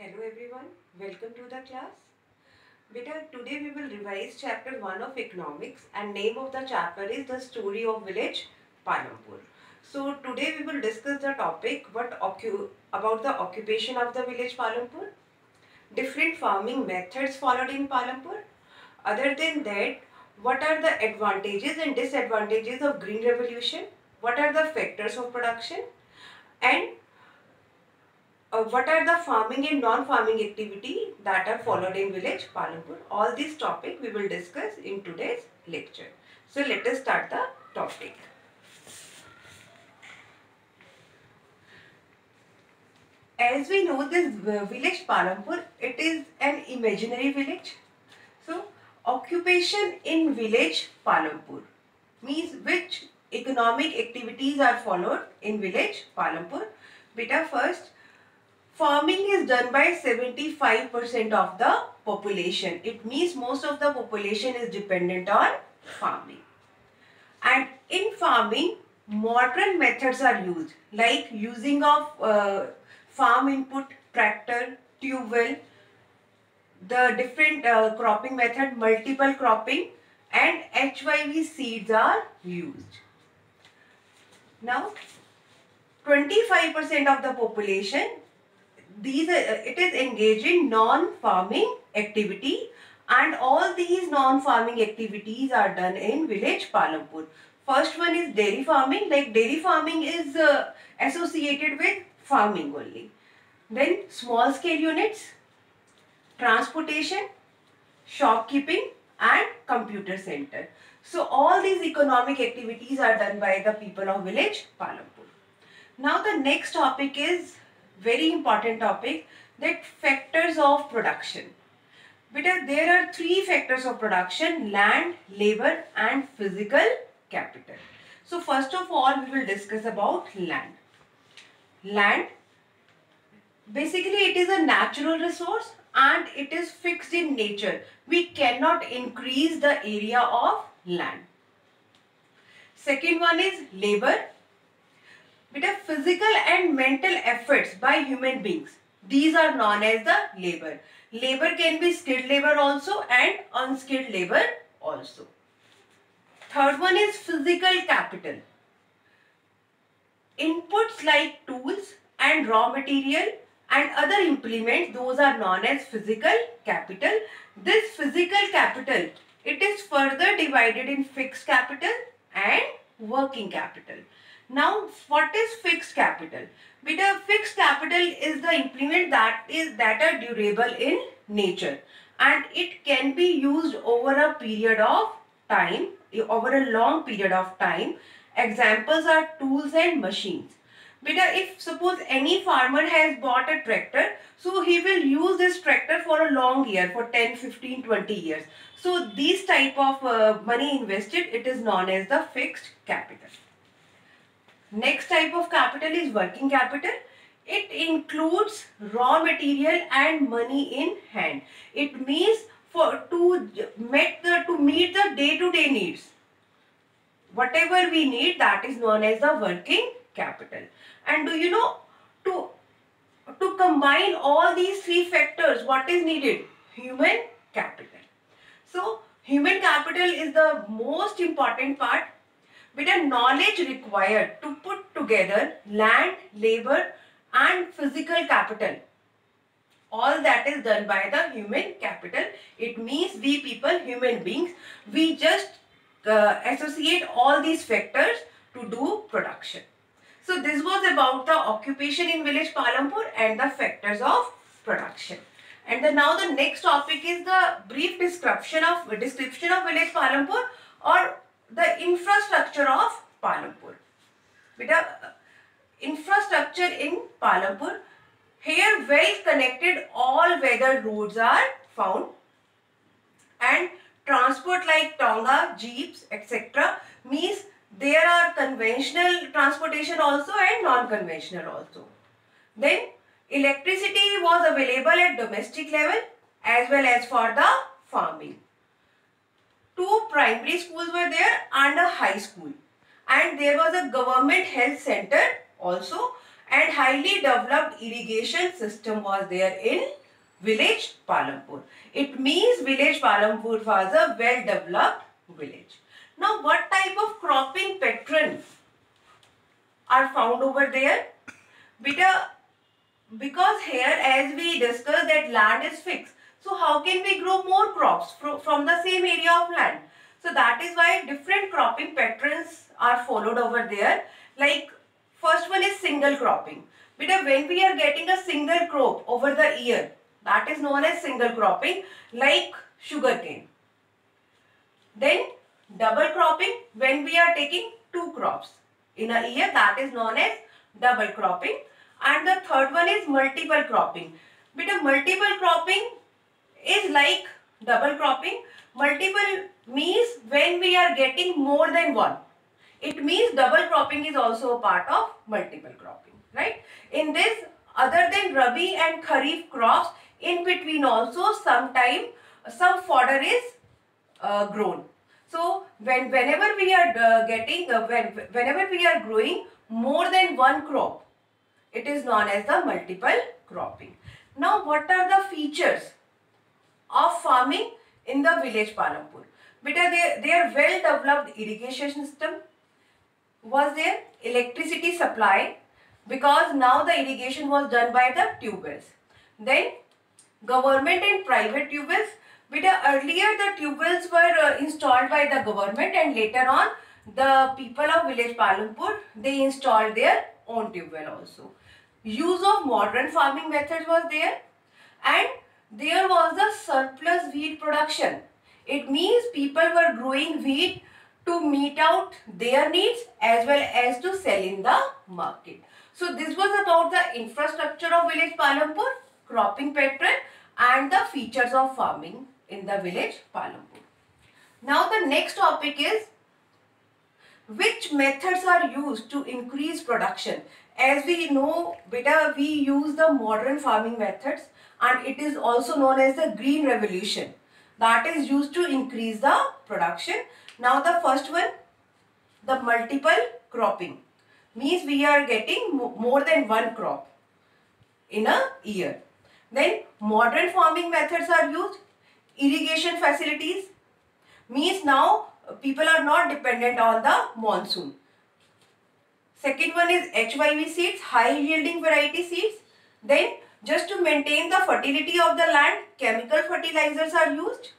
Hello everyone, welcome to the class. Beta, today we will revise chapter 1 of economics and name of the chapter is the story of village Palampur. So today we will discuss the topic about the occupation of the village Palampur, different farming methods followed in Palampur. Other than that, what are the advantages and disadvantages of green revolution? What are the factors of production? And what are the farming and non-farming activity that are followed in village Palampur? All these topic we will discuss in today's lecture. So let us start the topic. As we know, this village Palampur, it is an imaginary village. So occupation in village Palampur means which economic activities are followed in village Palampur. Beta, first, farming is done by 75% of the population. It means most of the population is dependent on farming. And in farming, modern methods are used like using of farm input, tractor, tube well, the different cropping method, multiple cropping and HYV seeds are used. Now, 25% of the population it is engaged in non-farming activity, and all these non-farming activities are done in village Palampur. First one is dairy farming, like dairy farming is associated with farming only. Then small scale units, transportation, shopkeeping and computer center. So all these economic activities are done by the people of village Palampur. Now the next topic is very important topic, that factors of production. Because there are three factors of production: land, labor and physical capital. So first of all we will discuss about land. Land, basically it is a natural resource and it is fixed in nature. We cannot increase the area of land. Second one is labor. With a physical and mental efforts by human beings, these are known as the labor. Labor can be skilled labor also and unskilled labor also. Third one is physical capital. Inputs like tools and raw material and other implements, those are known as physical capital. This physical capital, it is further divided in fixed capital and working capital. Now, what is fixed capital? Because fixed capital is the implement that are durable in nature and it can be used over a period of time, over a long period of time. Examples are tools and machines. Because if suppose any farmer has bought a tractor, so he will use this tractor for a long year, for 10, 15, 20 years. So these type of money invested, it is known as the fixed capital. Next type of capital is working capital. It includes raw material and money in hand. It means to meet the day-to-day needs. Whatever we need, that is known as the working capital. And do you know, to combine all these three factors, what is needed? Human capital. So human capital is the most important part. With a knowledge required to put together land, labor and physical capital. All that is done by the human capital. It means we people, human beings, we just associate all these factors to do production. So this was about the occupation in village Palampur and the factors of production. And now the next topic is the brief description of village Palampur or the infrastructure of Palampur. Beta, infrastructure in Palampur, here well connected all weather roads are found and transport like tonga, jeeps, etc. means there are conventional transportation also and non-conventional also. Then electricity was available at domestic level as well as for the farming. 2 primary schools were there and a high school, and there was a government health center also, and highly developed irrigation system was there in village Palampur. It means village Palampur was a well developed village. Now what type of cropping patterns are found over there? Beta, because here as we discussed that land is fixed. So how can we grow more crops from the same area of land? So that is why different cropping patterns are followed over there. Like first one is single cropping. Because when we are getting a single crop over the year, that is known as single cropping, like sugarcane. Then double cropping, when we are taking two crops in a year, that is known as double cropping. And the third one is multiple cropping. Because multiple cropping is like double cropping. Multiple means when we are getting more than one. It means double cropping is also a part of multiple cropping, right? In this, other than Rabi and Kharif crops, in between also sometime some fodder is grown. So whenever we are whenever we are growing more than one crop, it is known as the multiple cropping. Now what are the features of farming in the village Palampur? Because they are well developed irrigation system was there, electricity supply, because now the irrigation was done by the tube wells. Then government and private tube wells. Because earlier the tube wells were installed by the government, and later on the people of village Palampur, they installed their own tube well also. Use of modern farming methods was there, and there was a surplus wheat production. It means people were growing wheat to meet out their needs as well as to sell in the market. So this was about the infrastructure of village Palampur, cropping pattern and the features of farming in the village Palampur. Now the next topic is which methods are used to increase production. As we know, beta, we use the modern farming methods, and it is also known as the green revolution, that is used to increase the production. Now the first one, the multiple cropping, means we are getting more than one crop in a year. Then modern farming methods are used. Irrigation facilities, means now people are not dependent on the monsoon. Second one is HYV seeds, high yielding variety seeds. Then just to maintain the fertility of the land, chemical fertilizers are used.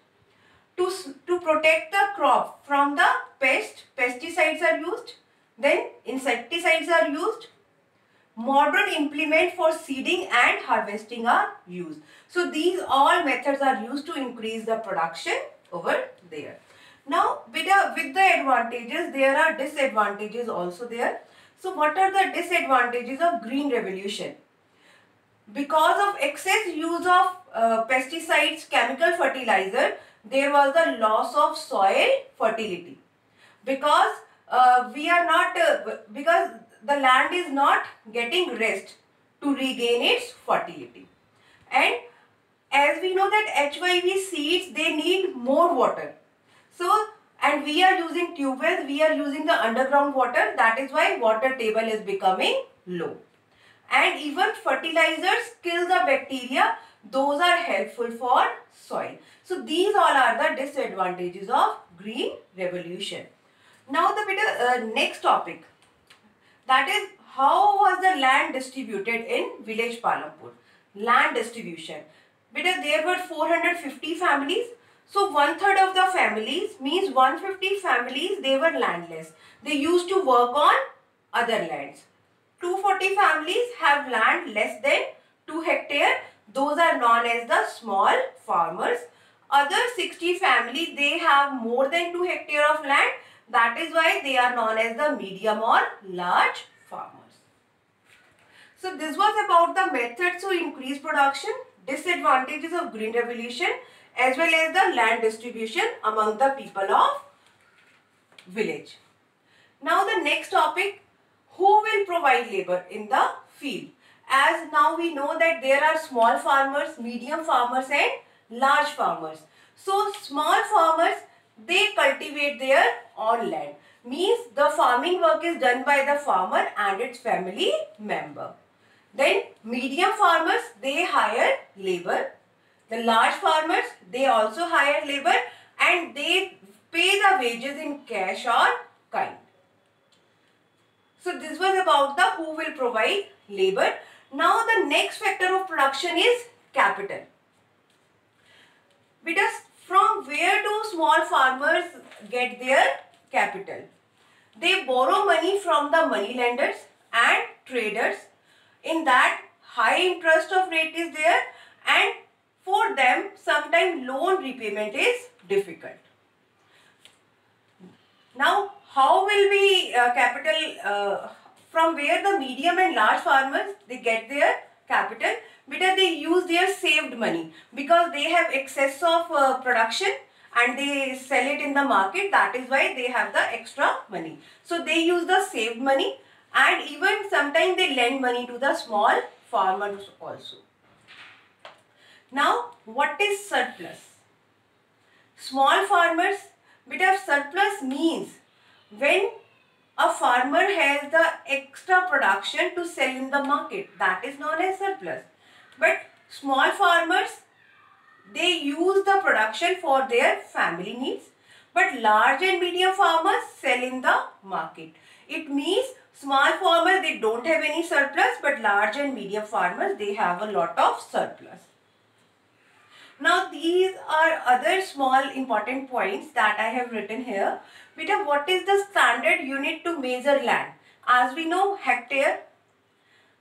To protect the crop from the pest, pesticides are used. Then insecticides are used. Modern implement for seeding and harvesting are used. So these all methods are used to increase the production over there. Now with the advantages, there are disadvantages also there. So what are the disadvantages of green revolution? Because of excess use of pesticides, chemical fertilizer, there was the loss of soil fertility. Because we are not because the land is not getting rest to regain its fertility. And as we know that HYV seeds, they need more water. So, and we are using tube wells, we are using the underground water. That is why water table is becoming low. And even fertilizers kill the bacteria. Those are helpful for soil. So these all are the disadvantages of green revolution. Now the next topic, that is how was the land distributed in village Palampur. Land distribution. Because there were 450 families. So 1/3 of the families, means 150 families, they were landless. They used to work on other lands. 240 families have land less than 2 hectares. Those are known as the small farmers. Other 60 families, they have more than 2 hectares of land. That is why they are known as the medium or large farmers. So this was about the methods to increase production, disadvantages of green revolution, as well as the land distribution among the people of village. Now the next topic, who will provide labor in the field? As now we know that there are small farmers, medium farmers and large farmers. So small farmers, they cultivate their own land. Means the farming work is done by the farmer and its family member. Then medium farmers, they hire labor. The large farmers, they also hire labor and they pay the wages in cash or kind. So this was about the who will provide labor. Now the next factor of production is capital. Because from where do small farmers get their capital? They borrow money from the money lenders and traders. In that, high interest of rate is there, and for them sometimes loan repayment is difficult. Now how will we from where the medium and large farmers they get their capital? Because they use their saved money, because they have excess of production and they sell it in the market. That is why they have the extra money. So they use the saved money, and even sometimes they lend money to the small farmers also. Now what is surplus? Small farmers, bit of surplus means when a farmer has the extra production to sell in the market, that is known as surplus. But small farmers, they use the production for their family needs, but large and medium farmers sell in the market. It means small farmers, they don't have any surplus, but large and medium farmers, they have a lot of surplus. Now these are other small important points that I have written here. Beta, what is the standard unit to measure land? As we know, hectare,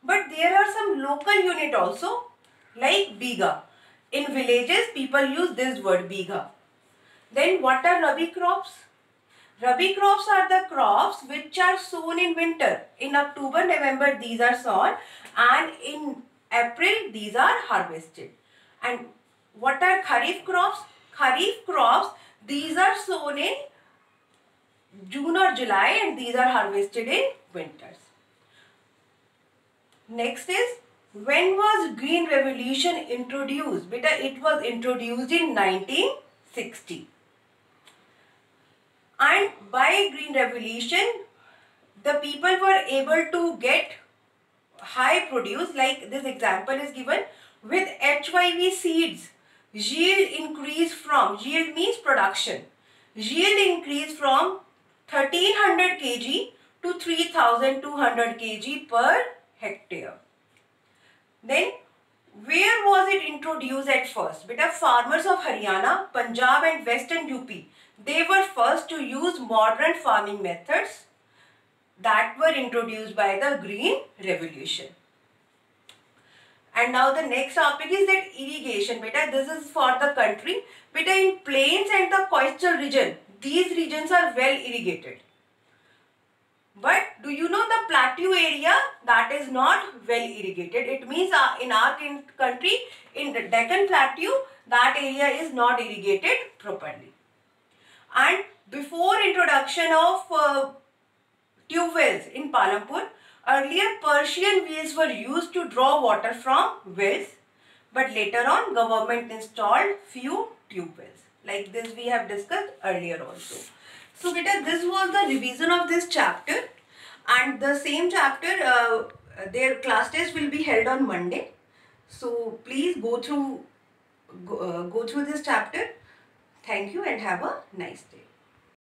but there are some local unit also like biga. In villages, people use this word biga. Then what are rabi crops? Rabi crops are the crops which are sown in winter. In October, November these are sown, and in April these are harvested. And what are kharif crops? Kharif crops, these are sown in June or July and these are harvested in winters. Next is, when was Green Revolution introduced? Beta, it was introduced in 1960. And by Green Revolution, the people were able to get high produce, like this example is given with HYV seeds. Yield increase from, yield means production, yield increase from 1300 kg to 3200 kg per hectare. Then where was it introduced at first? Beta, farmers of Haryana, Punjab and Western UP, they were first to use modern farming methods that were introduced by the Green Revolution. And now the next topic is that irrigation. Beta, this is for the country. Beta, in plains and the coastal region, these regions are well irrigated. But do you know the plateau area, that is not well irrigated? It means in our country, in the Deccan Plateau, that area is not irrigated properly. And before introduction of tube wells in Palampur, earlier Persian wheels were used to draw water from wells, but later on government installed few tube wells. Like this we have discussed earlier also. So beta, this was the revision of this chapter, and the same chapter their class test will be held on Monday. So please go through this chapter. Thank you and have a nice day.